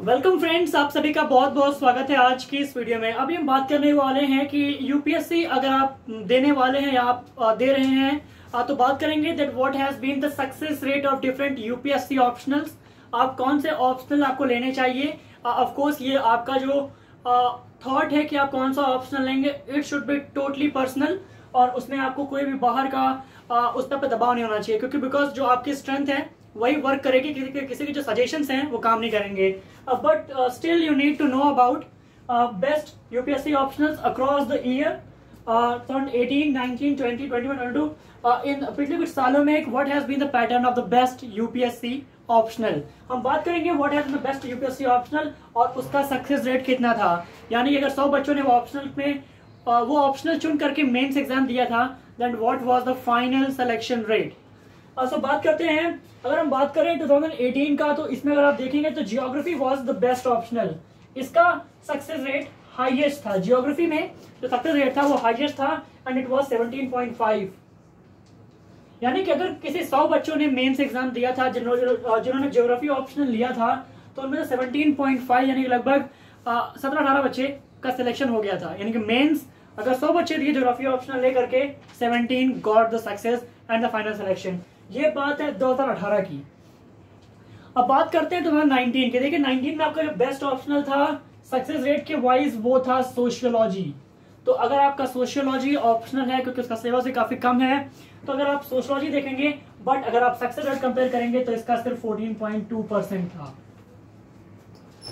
Welcome friends, आप सभी का बहुत बहुत स्वागत है आज की इस वीडियो में। अभी हम बात करने वाले हैं कि यूपीएससी अगर आप देने वाले हैं या आप दे रहे हैं तो बात करेंगे that what has been the success rate of different UPSC optionals. आप कौन से ऑप्शनल आपको लेने चाहिए। ऑफ कोर्स ये आपका जो थॉट है कि आप कौन सा ऑप्शनल लेंगे, it should be totally personal और उसमें आपको कोई भी बाहर का उस पर दबाव नहीं होना चाहिए, क्योंकि बिकॉज जो आपकी स्ट्रेंथ है वही वर्क करेगी, किसी के जो सजेशंस हैं वो काम नहीं करेंगे। But still you need to know about best UPSC optionals across the year 18, 19, 20, 21, 22 इन पिछले कुछ सालों में what has been the pattern of the best UPSC optional. हम बात करेंगे what has been the best UPSC optional और उसका सक्सेस रेट कितना था। यानी अगर 100 बच्चों ने वो ऑप्शनल में वो ऑप्शनल चुन करके मेंस एग्जाम दिया था, then what was the final selection rate. So बात करते हैं, अगर हम बात करें 2018 का, तो इसमें अगर आप देखेंगे तो geography was the best optional. इसका सक्सेस रेट हाईएस्ट था, जियोग्राफी में जो सक्सेस रेट था वो हाईएस्ट था एंड इट वाज 17.5। यानी कि अगर किसी 100 बच्चों ने मेंस एग्जाम दिया था जिन्होंने जियोग्राफी ऑप्शनल लिया था, तो उनमें 17.5 यानी कि लगभग 17-18 बच्चे का सिलेक्शन हो गया था। यानी कि मेंस अगर 100 बच्चे दिए जियोग्राफी ऑप्शनल लेकर के 17 got the success and the final selection. ये बात है 2018 की। अब बात करते हैं 2019 की। देखिए 19 में आपका जो बेस्ट ऑप्शनल था सक्सेस रेट के वाइज वो था सोशियोलॉजी। तो अगर आपका सोशियोलॉजी ऑप्शनल है, क्योंकि उसका सिलेबस भी काफी कम है, तो अगर आप सोशियोलॉजी देखेंगे, बट अगर आप सक्सेस रेट कंपेयर करेंगे तो इसका सिर्फ 14.2% था।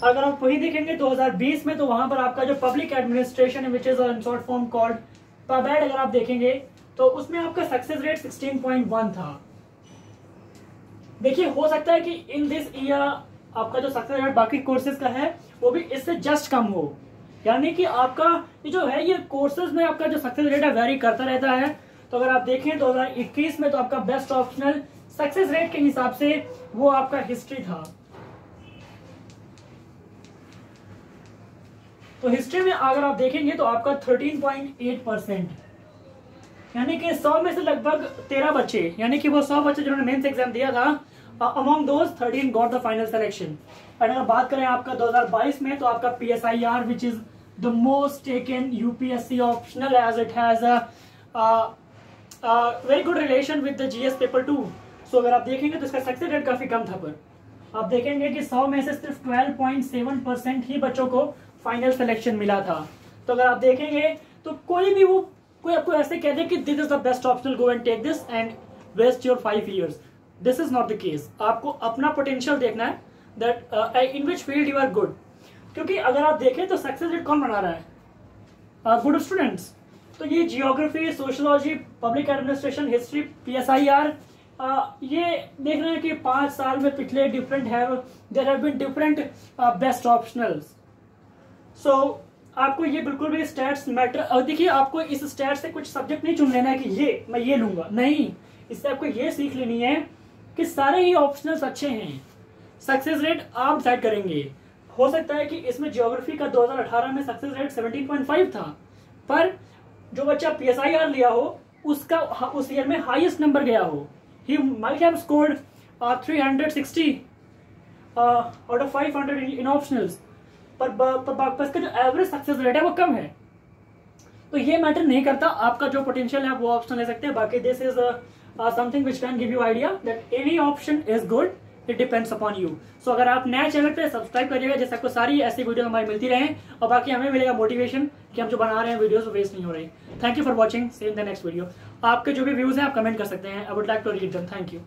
अगर आप वही देखेंगे 2020 में, तो वहां पर आपका जो public administration which is in short form called PubAd, अगर आप देखेंगे तो उसमें आपका सक्सेस रेट 16.1 था। देखिए हो सकता है कि इन दिस ईयर आपका जो सक्सेस रेट बाकी कोर्सेज का है वो भी इससे जस्ट कम हो। यानी कि आपका ये जो है, ये कोर्सेज में आपका जो सक्सेस रेट है वेरी करता रहता है। तो अगर आप देखें 2021 में, तो आपका बेस्ट ऑप्शनल सक्सेस रेट के हिसाब से वो आपका हिस्ट्री था। तो हिस्ट्री में अगर आप देखेंगे तो आपका 13.8%, यानी कि 100 में से लगभग 13 बच्चे, यानी कि वो 100 बच्चे जिन्होंने मेंस एग्जाम दिया था, among those 13 got the final selection. और अगर बात करें आपका 2022 में, तो आपका PSIR which is the most taken UPSC optional as it has very good relation with the GS paper 2। So अगर आप देखेंगे तो इसका सक्सेस रेट काफी कम था, पर आप देखेंगे कि 100 में से सिर्फ 12.7% ही बच्चों को फाइनल सिलेक्शन मिला था। तो अगर आप देखेंगे तो कोई आपको ऐसे कह दे कि this is the best optional, go and take this and waste your 5 years, this is not the case. आपको अपना पोटेंशियल देखना है that in which field you are good. क्योंकि अगर आप देखें तो सक्सेस रेट कौन बना रहा है? Good students. तो ये geography, sociology, public administration, history, PSIR, ये देख रहे हैं कि 5 साल में पिछले there have been different best optionals. So आपको ये बिल्कुल भी स्टैट्स मैटर, और देखिए आपको इस स्टैट से कुछ सब्जेक्ट नहीं चुन लेना है कि मैं ये लूंगा, नहीं। इससे आपको ये सीख लेनी है कि सारे ही ऑप्शनल्स अच्छे हैं, सक्सेस रेट आप डिसाइड करेंगे। हो सकता है कि इसमें ज्योग्राफी का 2018 में सक्सेस रेट 17.5 था, पर जो बच्चा PSIR लिया हो उसका उस ईयर में हाईएस्ट नंबर गया हो। He might have scored 360 out of 500 in optionals, पर बस का जो एवरेज सक्सेस रेट है वो कम है। तो ये मैटर नहीं करता, आपका जो पोटेंशियल है वो ऑप्शन ले सकते हैं। बाकी this is something which can give you idea that any option is good, it depends upon you. So अगर आप नए चैनल पे सब्सक्राइब करिएगा, जैसे आपको सारी ऐसी वीडियो हमारी मिलती रहे, और बाकी हमें मिलेगा मोटिवेशन कि हम जो बना रहे हैं वीडियोस वो वेस्ट नहीं हो रही। Thank you for watching, see you in the next video. आपके जो भी व्यूज हैं आप कमेंट कर सकते हैं, I would like to read them. Thank you.